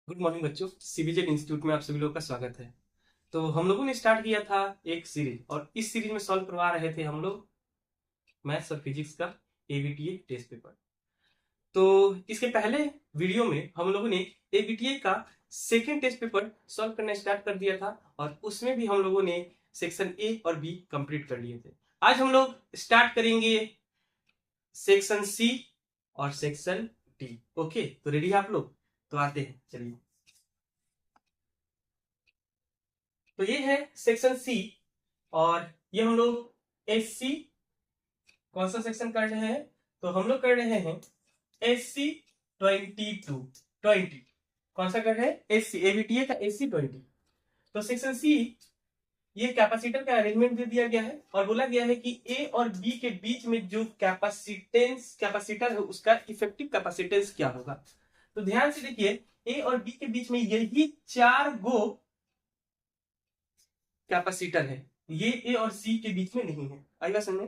Good morning बच्चों, CBZ institute में आप सभी लोगों का स्वागत है। तो हम लोगों ने स्टार्ट किया था एक सीरीज और इस सीरीज में सॉल्व करवा रहे थे हम लोग मैथ्स और फिजिक्स का एबीटीए टेस्ट पेपर। तो इसके पहले वीडियो में हम लोगों ने एबीटीए का सेकेंड टेस्ट पेपर सॉल्व करना स्टार्ट कर दिया था और उसमें भी हम लोगों ने सेक्शन ए और बी कंप्लीट कर लिए थे। आज हम लोग स्टार्ट करेंगे सेक्शन सी और सेक्शन डी। ओके, तो रेडी है आप लोग? तो आते हैं, चलिए। तो ये है सेक्शन सी और ये हम लोग एस सी कौन सा सेक्शन कर रहे हैं? तो हम लोग कर रहे हैं एस सी 20। कौन सा कर रहे हैं? एस सी एबीटीए का एस सी 20। तो सेक्शन सी, ये कैपेसिटर का अरेंजमेंट दे दिया गया है और बोला गया है कि ए और बी के बीच में जो कैपेसिटर है उसका इफेक्टिव कैपेसिटेंस क्या होगा। तो ध्यान से देखिए, ए और बी के बीच में यही चार गो कैपेसिटर है, ये ए और सी के बीच में नहीं है। आएगा समझ?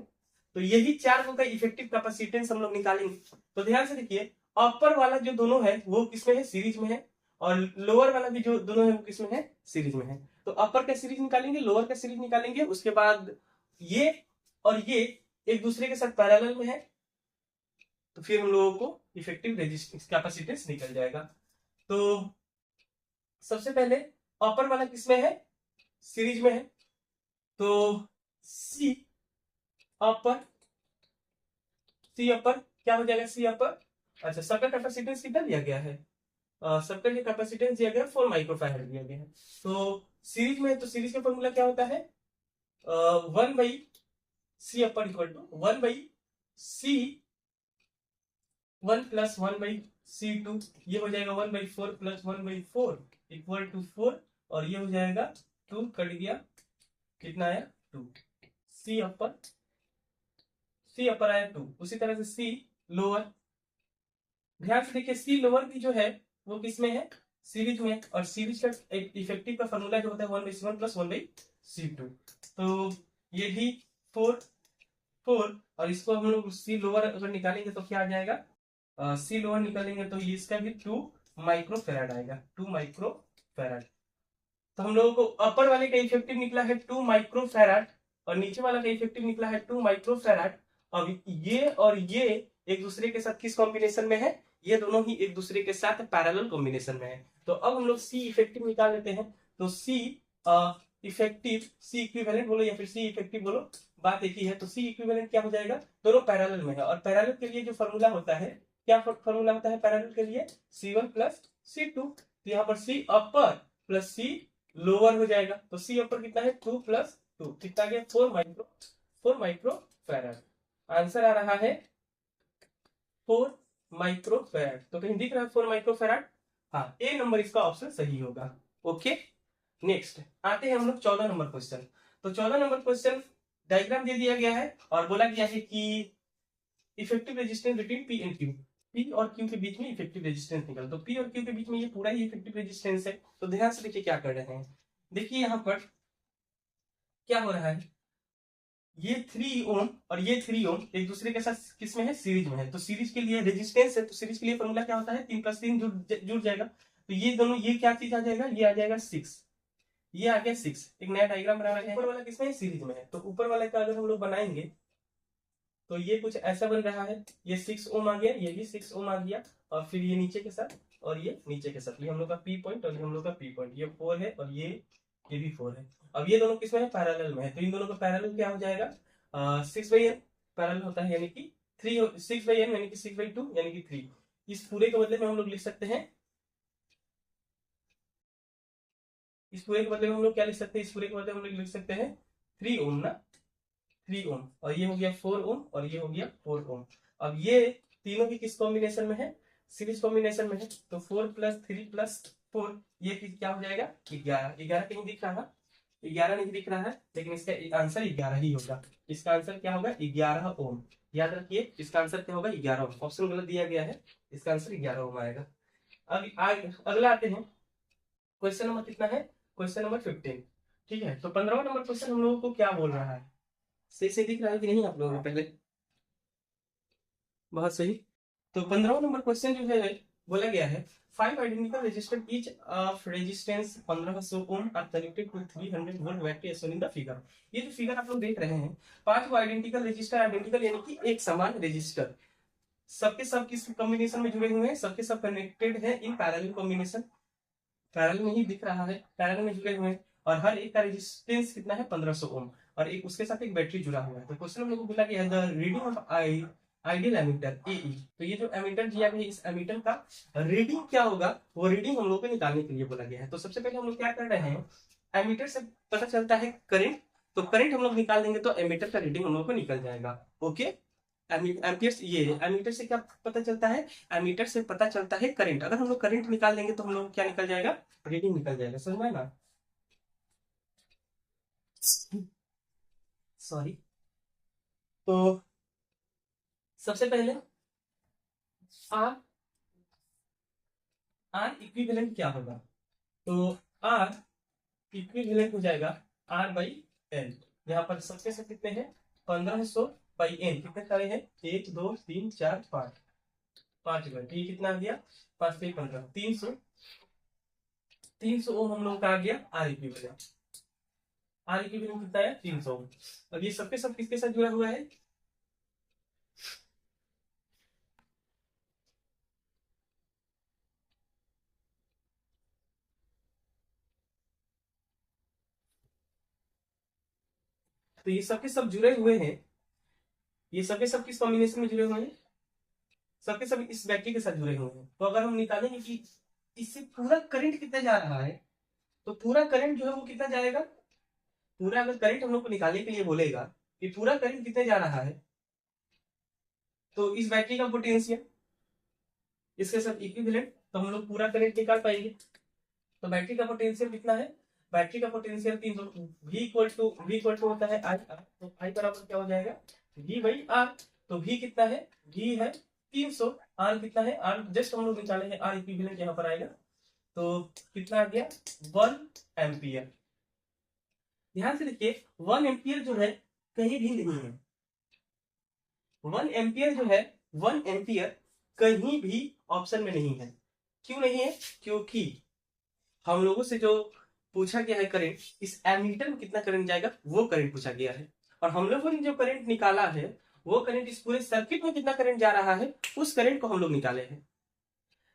तो यही चार गो का इफेक्टिव कैपेसिटेंस हम लोग निकालेंगे। तो ध्यान से देखिए, अपर वाला जो दोनों है वो किसमें है? सीरीज में है। और लोअर वाला भी जो दोनों है वो किसमें है? सीरीज में है। तो अपर का सीरीज निकालेंगे, लोअर का सीरीज निकालेंगे, उसके बाद ये और ये एक दूसरे के साथ पैरेलल में है, तो फिर हम लोगों को इफेक्टिव रेजिस्टेंस कैपेसिटेंस निकल जाएगा। तो सबसे पहले अपर वाला किसमें है? सीरीज में है। तो सी अपर, सी अपर क्या हो जाएगा? सी अपर। अच्छा, सबका कैपेसिटेंस कितना दिया गया है? सबका जो कैपेसिटेंस दिया गया है 4 माइक्रोफैराड दिया गया है। तो सीरीज में है तो सीरीज का फॉर्मूला क्या होता है? 1/c upper equal to 1/c 1 plus 1/c 2, ये हो जाएगा 1/4 प्लस 1/4 इक्वल टू 4, और ये हो जाएगा 2, कट गया, कितना आया? 2। सी अपर आया 2। उसी तरह से सी लोअर, ध्यान से देखिए, सी लोअर की जो है वो किसमें है? सीरीज में। और सीरीज का इफेक्टिव का फॉर्मूला जो होता है 1/c 1 प्लस 1/c 2। तो ये भी 4 4, और इसको हम लोग सी लोअर अगर निकालेंगे तो क्या आ जाएगा? सी लोअर निकालेंगे तो इसका भी 2 माइक्रोफेराड आएगा, 2 माइक्रोफेराड। तो हम लोगों को अपर वाले का इफेक्टिव निकला है 2 माइक्रोफैराड और नीचे वाला का इफेक्टिव निकला है 2 माइक्रोफैराड। अब ये और ये एक दूसरे के साथ किस कॉम्बिनेशन में है? ये दोनों ही एक दूसरे के साथ पैरेलल कॉम्बिनेशन में है। तो अब हम लोग सी इफेक्टिव निकाल लेते हैं। तो सी इफेक्टिव, सी इक्विवेलेंट बोलो या फिर सी इफेक्टिव बोलो, बात एक ही है। तो सी इक्विवेलेंट क्या हो जाएगा? दोनों पैरेलल में है और पैरेलल के लिए जो फॉर्मूला होता है, क्या फॉर्मूला होता है पैरेलल के लिए? C1 plus C2। तो यहाँ पर सी अपर प्लस सी लोअर हो जाएगा। तो सी अपर कितना है? 2 प्लस 2, कितना गया? 4 माइक्रो फैराड। आंसर आ रहा है 4 माइक्रो फैराड। तो कहीं दिख रहा है 4 माइक्रो फैराड? हाँ, ए नंबर इसका ऑप्शन सही होगा। ओके, नेक्स्ट आते हैं हम लोग 14 नंबर क्वेश्चन। तो 14 नंबर क्वेश्चन डायग्राम दे दिया गया है और बोला गया है कि effective resistance between P and Q, P और क्यू के बीच में इफेक्टिव रेजिस्टेंस निकल। तो पी और क्यू के बीच में ये पूरा ही इफेक्टिव रेजिस्टेंस है। तो ध्यान से देखिए क्या कर रहे हैं। देखिए यहाँ पर क्या हो रहा है, ये 3 ओम और ये 3 ओम एक दूसरे के साथ किस में है? सीरीज में है। तो सीरीज के लिए रेजिस्टेंस है, तो सीरीज के लिए फॉर्मूला क्या होता है? 3 + 3 जुड़ जाएगा। तो ये दोनों, ये क्या चीज आ जाएगा? ये आ जाएगा 6। ये आ गया 6। एक नया डायग्राम बना रहे हैं। ऊपर वाला किसमें है? सीरीज में है। तो ऊपर वाले का अगर हम लोग बनाएंगे तो ये कुछ ऐसा बन रहा है। ये 6 ओम आ गया, ये भी 6 ओम आ गया, और फिर ये नीचे के साथ और ये नीचे के साथ, ये हम लोग का पी पॉइंट और ये हम लोग का पी पॉइंट, ये 4 है और ये भी 4 है। अब ये दोनों किसमें है? पैरेलल में है। तो इन दोनों का पैरेलल क्या हो जाएगा? 6/n पैरेलल होता है, यानी कि 6/n यानी कि 6/2 यानी कि 3। इस पूरे के बदले में हम लोग लिख सकते हैं, इस पूरे के बदले में हम लोग क्या लिख सकते हैं? इस पूरे के बदले में हम लोग लिख सकते हैं 3 ओम ना, 3 ओम, और ये हो गया 4 ओम और ये हो गया 4 ओम। अब ये तीनों की किस कॉम्बिनेशन में है? सीरीज कॉम्बिनेशन में है। तो 4 + 3 + 4, ये क्या हो जाएगा? 11। 11 कहीं दिख रहा है? 11 नहीं दिख रहा है, लेकिन इसका आंसर 11 ही होगा। इसका आंसर क्या होगा? 11 ओम। याद रखिए, इसका आंसर क्या होगा? 11 ओम। ऑप्शन गलत दिया गया है, इसका आंसर 11 ओम आएगा। अब अगला आते हैं, क्वेश्चन नंबर कितना है? Question number 15। ठीक है, तो 15वां नंबर क्वेश्चन हम लोगों को क्या बोल रहा है? सही से दिख रहा है कि नहीं आप लोगों को? पहले बहुत सही। तो 15वां नंबर क्वेश्चन जो है, बोला गया है 5 identical resistor each of resistance 1500 ohm are connected to 300 volt battery as shown in the figure। ये जो फिगर आप लोग देख रहे हैं, 5 को आइडेंटिकल रेजिस्टर, आइडेंटिकल यानी कि एक समान रेजिस्टर, सबके सब किस कॉम्बिनेशन में जुड़े हुए हैं, सबके सब कनेक्टेड है इन पैरेलल कॉम्बिनेशन, पैरेलल में ही दिख रहा है, पैरेलल में जुड़े हुए हैं, और हर एक का रेजिस्टेंस कितना है 1500 ओम, और एक उसके साथ एक बैटरी जुड़ा हुआ है। तो क्वेश्चन हम लोग को बोला गया है the reading of ideal ammeter AE. तो ये जो एमीटर दिया गया है, इस एमीटर का रीडिंग क्या होगा, वो रीडिंग हम लोग को निकालने के लिए बोला गया है। तो सबसे पहले हम लोग क्या कर रहे हैं, एमीटर से पता चलता है करंट, तो करंट हम लोग निकाल देंगे तो एमीटर का रीडिंग हम लोग को निकल जाएगा। ओके, एम्पियर, ये एमीटर से क्या पता चलता है, एमीटर से पता चलता है करंट। अगर हम लोग करंट निकाल देंगे तो हम लोग क्या निकल जाएगा, रीडिंग निकल जाएगा। समझ में ना, सॉरी। तो सबसे पहले आर, आर इक्विवेलेंट क्या होगा, तो आर इक्विवेलेंट हो जाएगा आर बाई एन। यहाँ पर सबके सब कितने हैं, 1500 बाई एन, कितने सारे हैं, 1 2 3 4 5, 5 घंटे, ये कितना आ गया, 5 से 15, 300, 300 ओम हम लोग का आ गया आर इक्विवेलेंट। आर इक्विवेलेंट कितना है, 300 ओम। अब ये सबके सब किसके साथ जुड़ा हुआ है, तो ये सबके सब जुड़े हुए हैं, ये सबके सब किस कॉम्बिनेशन में जुड़े हुए हैं, सबके सब इस बैटरी के साथ जुड़े हुए हैं। तो अगर हम निकालेंगे कि इससे पूरा करंट कितना जा रहा है, तो पूरा करंट जो है वो कितना जाएगा, पूरा अगर करंट हम लोग को निकालने के लिए बोलेगा कि पूरा करंट कितने जा रहा है, तो इस बैटरी का पोटेंशियल इसके साथ इक्विवेलेंट, तो हम लोग पूरा करंट निकाल पाएंगे। तो बैटरी का पोटेंशियल कितना है, बैटरी का पोटेंशियल 300, v इक्वल टू होता है आई आर, तो आई बराबर क्या हो जाएगा, v बाई आर। तो v कितना है, v है 300, आर कितना है, आर जस्ट हम लोग निकाले हैं, आर इक्विवेलेंट यहाँ पर आएगा, तो कितना आ गया 1 एम्पियर। ध्यान से देखिए 1 एम्पियर जो है कहीं भी नहीं है, 1 एम्पियर जो है, 1 एम्पियर कहीं भी ऑप्शन में नहीं है। क्यों नहीं है, क्योंकि हम लोगों से जो पूछा गया है करंट, इस एमीटर में कितना करंट जाएगा वो करंट पूछा गया है, और हम लोगों ने जो करंट निकाला है वो करंट इस पूरे सर्किट में कितना करंट जा रहा है उस करंट को हम लोग निकाले हैं।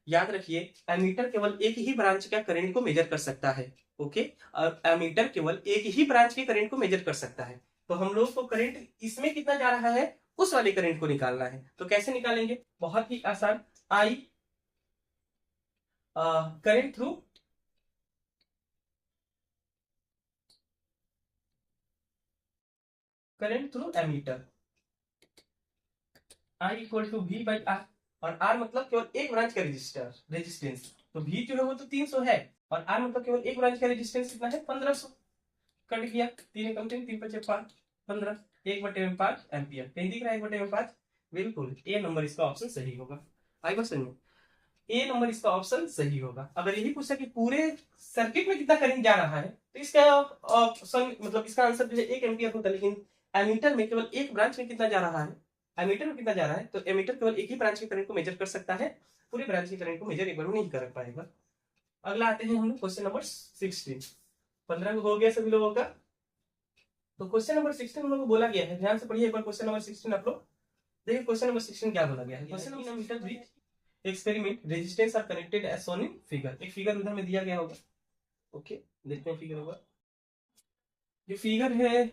याद रखिए एमीटर केवल एक ही ब्रांच का करंट को मेजर कर सकता है। ओके, और एमीटर केवल एक ही ब्रांच के करंट को मेजर कर सकता है। तो हम लोग को करंट इसमें कितना जा रहा है उस वाले करंट को निकालना है। तो कैसे निकालेंगे, बहुत ही आसान, I current through ammeter, I equal to V by R, और आर मतलब केवल एक ब्रांच का रेजिस्टेंस, तो वी जो है वो तो 300 है, और आर मतलब केवल एक ब्रांच का रेजिस्टेंस कितना है 1500, कट गया, 3 कम 3 5 5 15, 1/5 एम्पियर, कहीं दिख रहा है 1/5, बिल्कुल ए नंबर इसका ऑप्शन सही होगा। आई बात समझ में, ए नंबर इसका ऑप्शन सही होगा। अगर यही पूछा कि पूरे सर्किट में कितना करंट जा रहा है तो इसका ऑप्शन मतलब इसका आंसर जो है 1 एम्पियर होता है, लेकिन एमीटर में केवल एक ब्रांच में कितना जा रहा है, एमीटर में कितना जा रहा है, तो एमीटर केवल एक ही ब्रांच के करंट को मेजर कर सकता है, पूरे ब्रांच के करंट को मेजर एक बार में नहीं कर पाएगा। अगला आते हैं हम लोग क्वेश्चन नंबर 16, 15 हो गया सभी लोगों का। तो क्वेश्चन नंबर 16 हम लोग को बोला गया है, ध्यान से पढ़िए एक बार क्वेश्चन नंबर 16 आप लोग देखिए। क्वेश्चन नंबर 16 क्या बोला गया है, question number meter with experiment resistance are connected as shown in figure. एक फिगर उधर में दिया गया होगा, ओके देखते हैं फिगर होगा, जो फिगर है,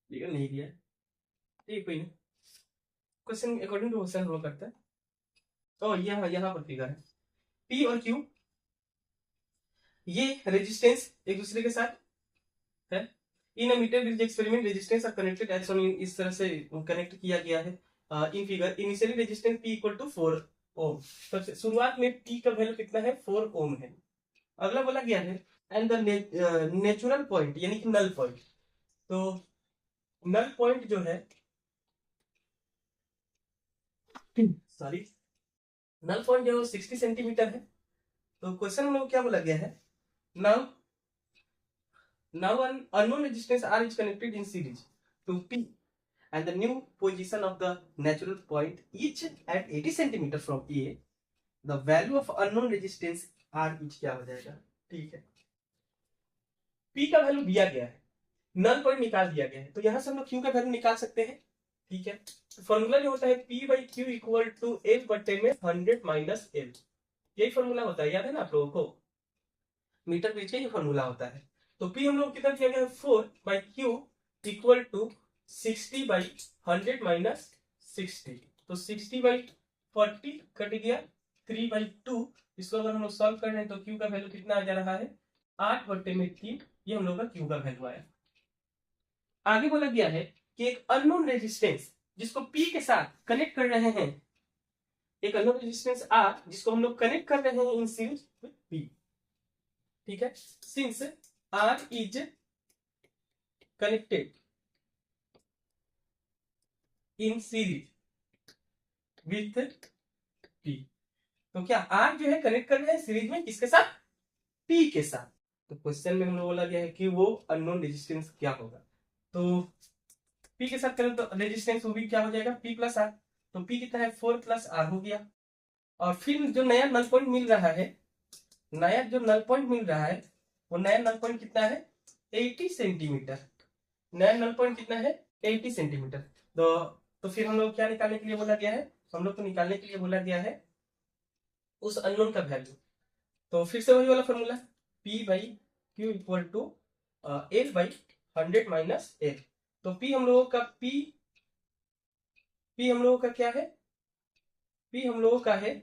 फिगर नहीं दिया है, ठीक कोई नहीं, क्वेश्चन अकॉर्डिंग टू क्वेश्चन हम लोग करते हैं। तो यहाँ पर फिगर है, पी और क्यू ये रेजिस्टेंस एक दूसरे के साथ है, in a meter with experiment resistance are connected as shown in, इस तरह से कनेक्ट किया गया है in figure. Initially resistance P equal to 4 ohm, सबसे शुरुआत में P का वैल्यू कितना है 4 ओम है। अगला बोला गया है एंड द नेचुरल पॉइंट यानी कि नल पॉइंट, तो नल पॉइंट जो है, सॉरी नल पॉइंट जो है 60 सेंटीमीटर है। तो क्वेश्चन में क्या बोला गया है, now an unknown resistance R is connected in series to P and the new position of the natural point each at 80 centimeter from A, the value of unknown resistance R is क्या हो जाएगा, ठीक है। P का value दिया गया है, null point निकाल दिया गया है, तो यहां से हम लोग क्यू का वैल्यू निकाल सकते हैं, ठीक है। फॉर्मूला जो होता है P by Q equal to L बटे में 100 माइनस एल, यही फॉर्मूला होता है, याद है ना आप लोगों को, मीटर ब्रिज का ये फॉर्मूला होता है। तो पी हम लोग कितना दिया गया है 4 by Q equal to 60 by 100 minus 60, तो 60 बाई 40 कट गया 3 बाई 2, इसको अगर हम लोग सॉल्व कर रहे हैं तो क्यू का वैल्यू कितना आ जा रहा है 8 बटे में 3, ये हम लोग का क्यू का वैल्यू आया। आगे बोला गया है कि एक अननोन रेजिस्टेंस जिसको पी के साथ कनेक्ट कर रहे हैं, एक अननोन रेजिस्टेंस आर जिसको हम लोग कनेक्ट कर रहे हैं इन सीरीज विद पी, ठीक है। Since R is connected in series with P, तो क्या आर जो है कनेक्ट कर रहे हैं सीरीज में किसके साथ, पी के साथ। तो क्वेश्चन में हम लोग बोला गया है कि वो अननोन रेजिस्टेंस क्या होगा, तो पी के साथ करें तो रेजिस्टेंस वो भी क्या हो जाएगा पी प्लस आर, तो पी कितना है 4 प्लस आर हो गया। और फिर जो नया नल पॉइंट मिल रहा है, नया जो नल पॉइंट मिल रहा है वो नया नल पॉइंट कितना है 80 सेंटीमीटर, नया नल पॉइंट कितना है 80 सेंटीमीटर। तो फिर हम लोग क्या निकालने के लिए बोला गया है, हम लोग को निकालने के लिए बोला गया है उस अननोन का वैल्यू। तो फिर से वही वाला formula P by Q equal to L by 100 minus L, तो पी हम लोगों का पी हम लोगों का क्या है, पी हम लोगों का है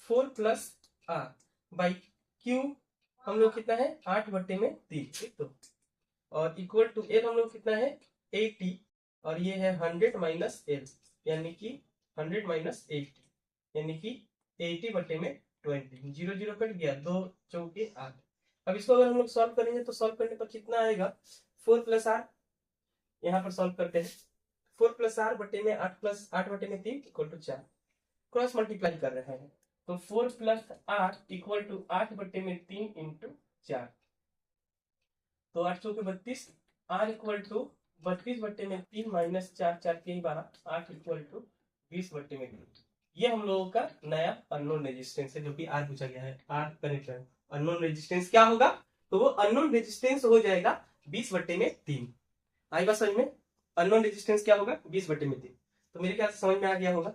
4 प्लस आर बाई क्यू हम लोग कितना है 8 बटे में 3, ठीक, तो और इक्वल टू एल हम लोग कितना है 80 और ये है 100 माइनस एल, यानी कि 100 माइनस 80 यानी कि 80 बटे में 20, 0 0 कट गया, 2 चौके 8। अब इसको अगर हम लोग सॉल्व करेंगे तो सॉल्व करने पर कितना आएगा 4 प्लस आर, यहाँ पर सॉल्व करते हैं 4 प्लस आर बटे में 8 प्लस 8 बटे में 3 इक्वल टू 4, क्रॉस मल्टीप्लाई कर रहे हैं, तो 4 प्लस 8 इक्वल टू 8 बटे में 3 इंटू 4, तो 8 चौके 32, आर इक्वल टू 32 बटे में 3 माइनस 4 4 के 12, 8 इक्वल टू 20 बटे में 3। ये हम लोगों का नया अननोन रेजिस्टेंस है जो कि आर पूछा गया है, आर कनेक्टर अननोन रेजिस्टेंस क्या होगा, तो वो अननोन रेजिस्टेंस हो जाएगा 20 बटे में 3। आई बात समझ में, अननोन रेजिस्टेंस क्या होगा 20 बटे में 3, तो मेरे ख्याल से समझ में आ गया होगा।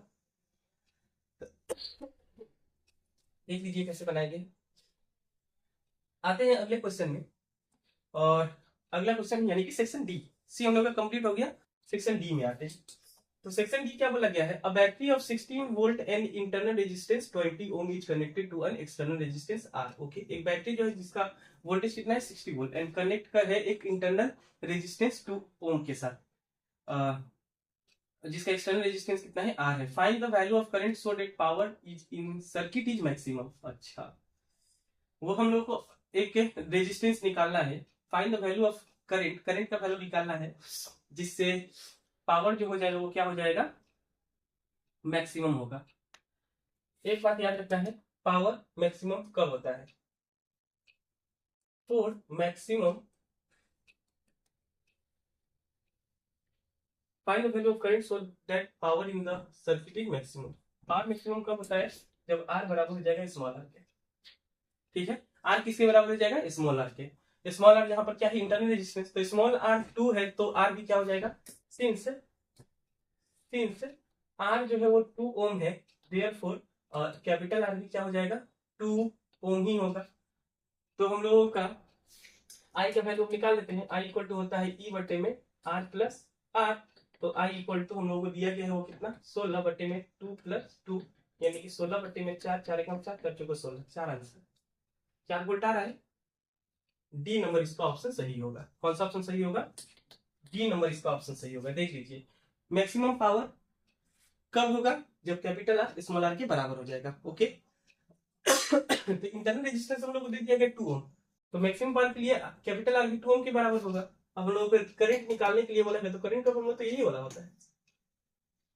देख लीजिए कैसे बनाएंगे। आते हैं अगले क्वेश्चन में, और अगला क्वेश्चन यानी कि सेक्शन डी, सी हम लोग का कंप्लीट हो गया, सेक्शन डी में आते हैं। तो सेक्शन डी क्या बोला गया है, a battery of 16 volt and internal resistance 20 ohm is connected to an external resistance R. Okay, एक बैटरी जो है जिसका वोल्टेज कितना है 60 वोल्ट एंड कनेक्ट कर है एक इंटरनल रेजिस्टेंस 2 ओम के साथ, जिसका एक्सटर्नल रेजिस्टेंस कितना है आर है। Find the value of current so that power is in circuit is maximum. अच्छा, वो हम लोग को एक रेजिस्टेंस निकालना है, find the value of current, current का वैल्यू निकालना है जिससे पावर जो हो जाएगा वो क्या हो जाएगा मैक्सिमम होगा। एक बात याद रखना है, पावर मैक्सिमम कब होता है, for maximum find the value of current so that power in the circuit is maximum. Power maximum कब होता है, जब आर बराबर हो जाएगा स्मॉल आर के, ठीक है। आर किसके बराबर हो जाएगा स्मॉल आर के, स्मॉल आर यहाँ पर क्या है इंटरनल रेजिस्टेंस, तो स्मॉल आर 2 है तो आर भी क्या हो जाएगा, सिंस आर जो है वो 2 ओम है, देयरफॉर कैपिटल आर भी क्या हो जाएगा 2 ओम ही होगा। तो हम लोगों का आई का वैल्यू निकाल लेते हैं, आई इक्वल टू होता है ई बटे में आर प्लस आर, तो आई इक्वल टू हम लोगों को दिया गया है वो कितना 16 बटे में 2 प्लस 2, यानी कि 16 बटे में 4, 4 एकम 4 कर चुके 16, 4 आंसर 4 को उल्टा रहा है, डी नंबर इसका ऑप्शन सही होगा। कौन सा ऑप्शन सही होगा, डी नंबर इसका ऑप्शन सही होगा। देख लीजिए मैक्सिमम पावर कब होगा, जब कैपिटल आर स्मॉल आर के बराबर हो जाएगा। ओके तो इंटरनल रेजिस्टेंस हम लोग को दे दिया गया 2 ओम, तो मैक्सिमम पावर के लिए कैपिटल आर भी 2 ओम के बराबर होगा। अब हम लोग करंट निकालने के लिए बोला है, तो करंट का फॉर्मूला तो यही वाला होता है,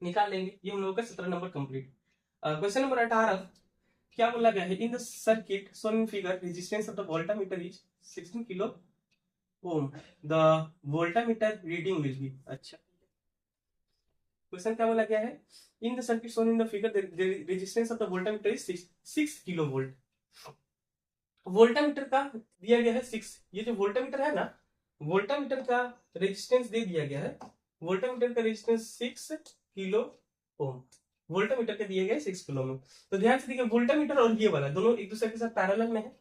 निकाल लेंगे। ये हम लोगों का 17 नंबर कंप्लीट। क्वेश्चन नंबर 18 क्या बोला गया है, in the circuit shown in figure resistance of the voltameter is 16 kilo ohm, the voltameter reading will be. अच्छा, क्वेश्चन क्या बोला गया है, in the circuit shown in the figure the resistance of the voltameter is 6 kilo volt. Voltameter का दिया गया है 6, ये जो वोल्टामीटर है ना, वोल्टामीटर का रेजिस्टेंस दे दिया गया है, वोल्टामीटर का रेजिस्टेंस 6 किलो ओम, वोल्टामीटर के दिए गए 6 किलो ओम। तो ध्यान से देखिए वोल्टामीटर और ये वाला दोनों एक दूसरे के साथ पैरेलल में है,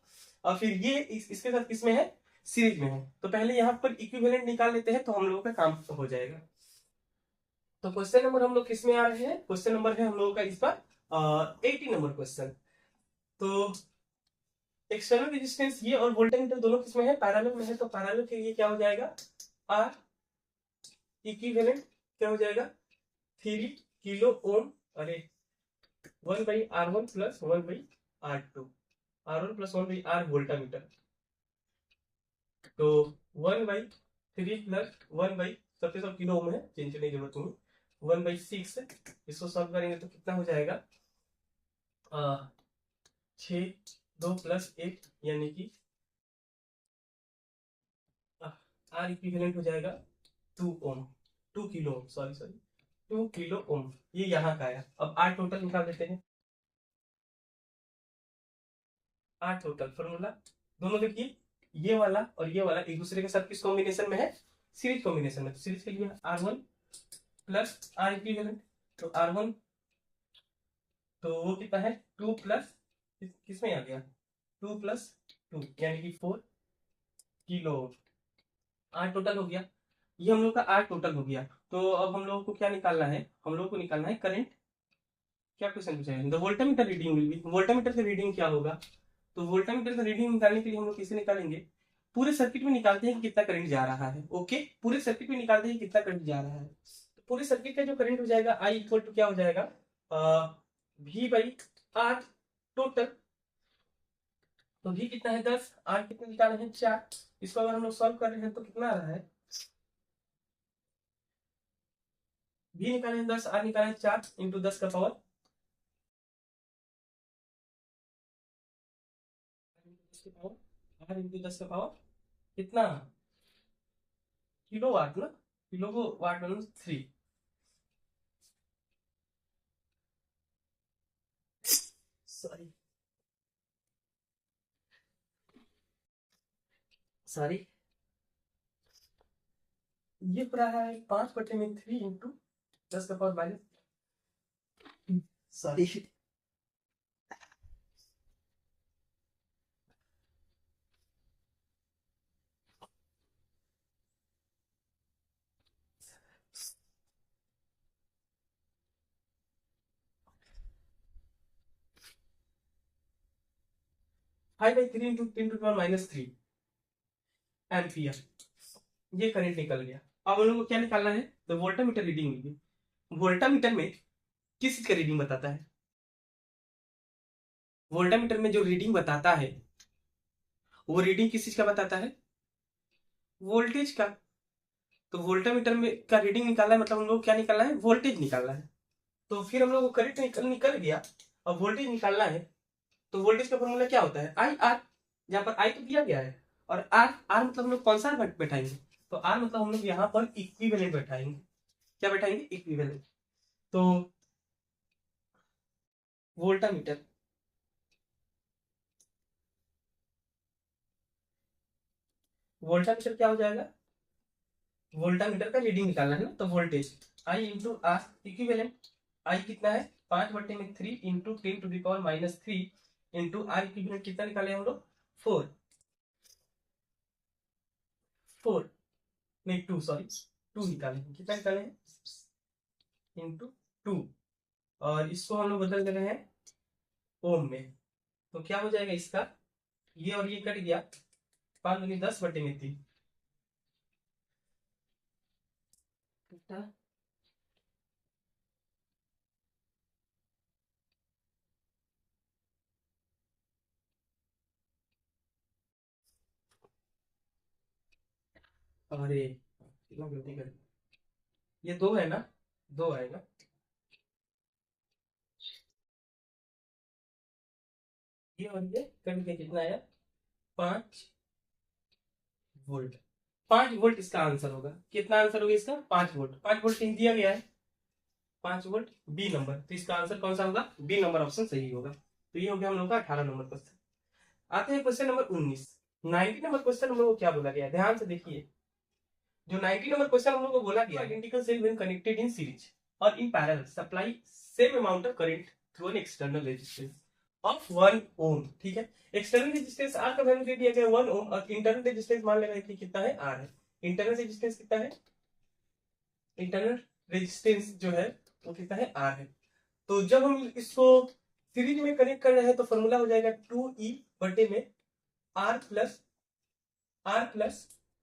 और फिर ये इसके साथ किसमें है, सीरीज में है। तो पहले यहाँ पर इक्विवेलेंट निकाल लेते हैं तो हम लोगों का काम हो जाएगा। तो क्वेश्चन नंबर हम लोग किसमें आ रहे हैं, क्वेश्चन नंबर है हम लोगों का इस पर 80 नंबर क्वेश्चन। तो एक्सटर्नल रेजिस्टेंस ये और वोल्टमीटर दोनों किसमें है, पैरेलल में है। तो पैरेलल के लिए क्या हो जाएगा, आर इक्विवेलेंट क्या हो जाएगा 3 किलो ओम, अरे 1/R1 plus 1/R2, R1 plus 1/R voltameter, तो 1/3 प्लस 1 सबसे सब किलो ओम है, चेंज करने की जरूरत नहीं, 1/6, इसको सॉल्व करेंगे तो कितना हो जाएगा 6, 2 प्लस 1 यानी कि आर इक्विवेलेंट हो जाएगा 2 ओम, 2 kilo ohm, sorry 2 kilo ohm, ये यहाँ का आया। अब आर टोटल निकाल देते हैं, आर टोटल फॉर्मूला दोनों देखिए, ये वाला और ये वाला एक दूसरे के साथ किस कॉम्बिनेशन में है, सीरीज कॉम्बिनेशन में। तो सीरीज के लिए R1 प्लस आर इक्विवेलेंट, तो R1 तो वो कितना है 2 प्लस किसमें आ गया 2 प्लस 2 यानी कि 4 किलो, आर टोटल हो गया, ये हम लोग का आर टोटल हो गया। तो अब हम लोगों को क्या निकालना है, हम लोगों को निकालना है करंट। क्या क्वेश्चन पूछा है, the voltameter reading will be, voltameter का रीडिंग क्या होगा। तो वोल्टामीटर का रीडिंग निकालने के लिए हम लोग किसे निकालेंगे, पूरे सर्किट में निकालते हैं कि कितना करंट जा रहा है। ओके, पूरे सर्किट में निकालते हैं कितना करंट जा रहा है। तो पूरे सर्किट का जो करंट हो जाएगा आई इक्वल टू क्या हो जाएगा V/R टोटल। तो V कितना है 10, R कितने निकाले हैं 4, इसको अगर हम लोग सॉल्व कर रहे हैं तो कितना आ रहा है, V निकाले हैं 10, R निकाले हैं 4 इंटू 10 का पावर, R इंटू 10 का पावर कितना, किलो वाट ना, किलो को वाट में 3, सॉरी सॉरी, ये पूरा है 5/3 इंटू 10 का power minus, sorry. (5/3 into 10⁻³ ampere, ये करंट निकल गया। अब हम लोग को क्या निकालना है, तो वोल्टामीटर रीडिंग होगी। वोल्टामीटर में किस चीज का रीडिंग बताता है, वोल्टामीटर में जो रीडिंग बताता है वो रीडिंग किस चीज का बताता है, वोल्टेज का। तो वोल्टामीटर में का रीडिंग निकालना है, मतलब हम लोग क्या निकालना है, वोल्टेज निकालना है। तो फिर हम लोग को करंट निकल गया, अब वोल्टेज निकालना है। तो वोल्टेज का फॉर्मूला क्या होता है, आई आर, जहाँ पर आई तो दिया गया है, और आर, आर मतलब हम लोग कौन सा बैठाएंगे, तो आर मतलब हम लोग यहाँ पर इक्विवेलेंट बैठाएंगे। क्या बैठाएंगे, इक्विवेलेंट। तो वोल्टामीटर, वोल्टामीटर क्या हो जाएगा, वोल्टामीटर का रीडिंग निकालना है ना, तो voltage I into R equivalent, I कितना है 5/3 इंटू 10⁻³ इंटू आर इक्विवेलेंट कितना निकाले हम लोग 4, 4 नहीं 2, सॉरी 2 निकाले हैं, कितना निकाले हैं इंटू 2, और इसको हम लोग बदल दे रहे हैं ओम में। तो क्या हो जाएगा इसका, ये और ये कट गया, 5 दूनी 10/3, अरे कितना गलती कर, ये 2 है ना, 2 आएगा, ये और ये कट के कितना आया 5 वोल्ट, 5 वोल्ट इसका आंसर होगा। कितना आंसर होगा इसका 5 वोल्ट, 5 वोल्ट कहीं दिया गया है, 5 वोल्ट बी नंबर। तो इसका आंसर कौन सा होगा? बी नंबर ऑप्शन सही होगा। तो ये हो गया हम लोग का 18 नंबर क्वेश्चन। आते हैं क्वेश्चन नंबर 19। 90 नंबर क्वेश्चन हम लोग को क्या बोला गया है, ध्यान से देखिए। जो 90 नंबर क्वेश्चन हम लोग को बोला गया, identical cell when connected in series और in parallel supply same amount of current through an external resistance of 1 ohm. ठीक है, एक्सटर्नल रेजिस्टेंस आर का वैल्यू दे दिया गया 1 ओम और इंटरनल रेजिस्टेंस मान लेगा कि कितना है, आर है। इंटरनल रेजिस्टेंस कितना है, इंटरनल रेजिस्टेंस जो है वो कितना है, आर है। तो जब हम इसको सीरीज में कनेक्ट कर रहे हैं तो फॉर्मूला हो जाएगा 2E बटे में आर प्लस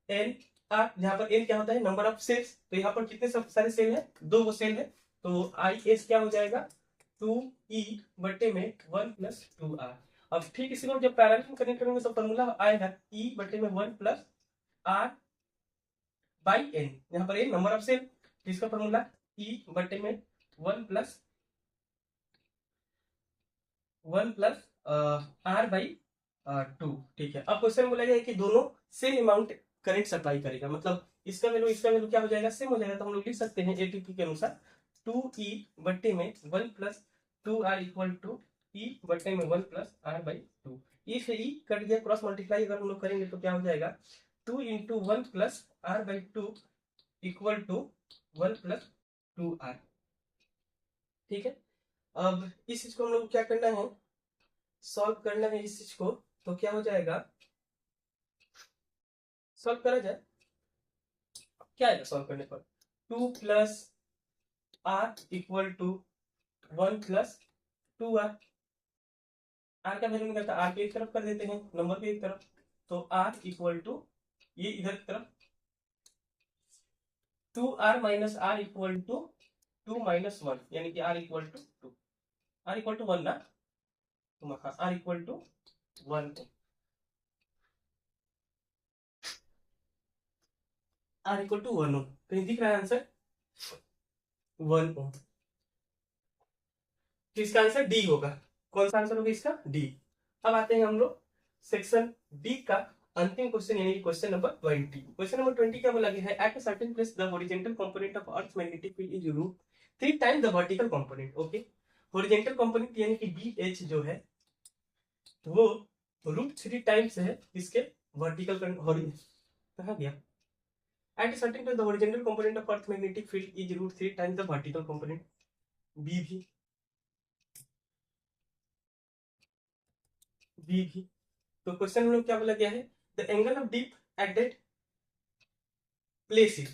एन आर, जहां पर एन क्या होता है, नंबर ऑफ सेल्स। तो यहाँ पर कितने सारे सेल है, 2 वो सेल है। तो आई एस क्या हो जाएगा, 2E बटे में 1 प्लस 2R। अब ठीक इसी को जब पैरेलल में कनेक्ट करेंगे तो फॉर्मूला आएगा E बटे में 1 प्लस R बाई एन, यहाँ पर एन नंबर ऑफ सेल, इसका फॉर्मूला E बटे में 1 प्लस R बाई 2। ठीक है, अब क्वेश्चन बोला गया है कि दोनों सेम अमाउंट करंट सप्लाई करेगा, मतलब इसका वैल्यू क्या हो जाएगा, सेम हो जाएगा। तो हम लोग लिख सकते हैं एटीपी के अनुसार 2E बटे में 1 plus 2R equal to E बटे में 1 प्लस R बाई 2। ई से ई कट गया, क्रॉस मल्टीप्लाई अगर हम लोग करेंगे तो क्या हो जाएगा, 2 into 1 plus R by 2 equal to 1 plus 2R। ठीक है, अब इस चीज को हम लोग क्या करना है, सॉल्व करना है इस चीज को। तो क्या हो जाएगा, सॉल्व करा जाए, क्या आएगा सॉल्व करने पर, 2 plus R equal to 1 plus 2R। R का वैल्यू निकलता है, आर के एक तरफ कर देते हैं, नंबर के एक तरफ। तो आर इक्वल टू ये इधर की तरफ 2R minus R equal to 2 minus 1, यानी कि R equal to 2। R equal to 1 ना, R equal to 1, R equal to 1 ohm. तो ये दिख रहा है आंसर 1 ओम। तो इसका आंसर डी होगा। कौन सा आंसर होगा इसका, डी। अब आते हैं हम लोग सेक्शन डी का अंतिम क्वेश्चन, यानी क्वेश्चन नंबर 20। क्वेश्चन नंबर 20 क्या बोला गया है, at a certain place the horizontal component of earth magnetic field is root 3 times the vertical component. Okay, horizontal component यानी कि BH जो है वो √3 टाइम्स है इसके वर्टिकल, कहाँ गया, eight a certain place the horizontal component of earth magnetic field is √3 times the vertical component BV। तो क्वेश्चन हम लोग क्या बोला गया है, the angle of deep at that place is,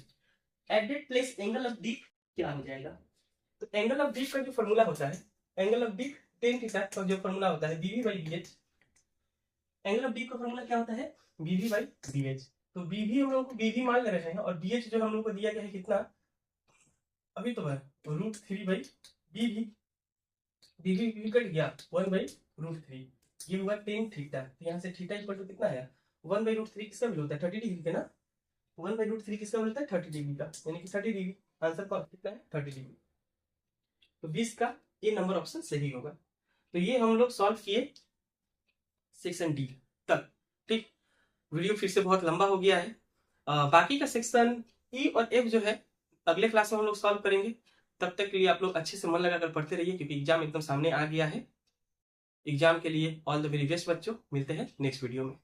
at that place angle of deep क्या हो जाएगा। तो एंगल ऑफ डीप का जो फॉर्मूला होता है, angle of deep tan theta का जो फॉर्मूला होता है बीवी by BH। Angle of deep का फॉर्मूला क्या होता है, BV बाई BH। तो BV हम लोग को BV मान ले रहे हैं और BH जो हम लोग को दिया गया है कितना, अभी तो है √3 बाई BV। BV कट गया 1 बाई √3, ये हुआ 10 थीटा। तो यहाँ से थीटा इक्वल टू कितना आया, 1 बाई √3 किसका वैल्यू होता है, 30 डिग्री का ना। 1 बाई √3 किसका वैल्यू होता है, 30 डिग्री का, यानी कि 30 डिग्री। आंसर कितना है, 30 डिग्री। तो 20 का ये नंबर ऑप्शन सही होगा। तो ये हम लोग सॉल्व किए सेक्शन डी तक। ठीक, वीडियो फिर से बहुत लंबा हो गया है। बाकी का सेक्शन ई और एफ जो है अगले क्लास में हम लोग सॉल्व करेंगे। तब तक के लिए आप लोग अच्छे से मन लगाकर पढ़ते रहिए, क्योंकि एग्जाम एकदम सामने आ गया है। एग्जाम के लिए ऑल द वेरी बेस्ट बच्चों, मिलते हैं नेक्स्ट वीडियो में।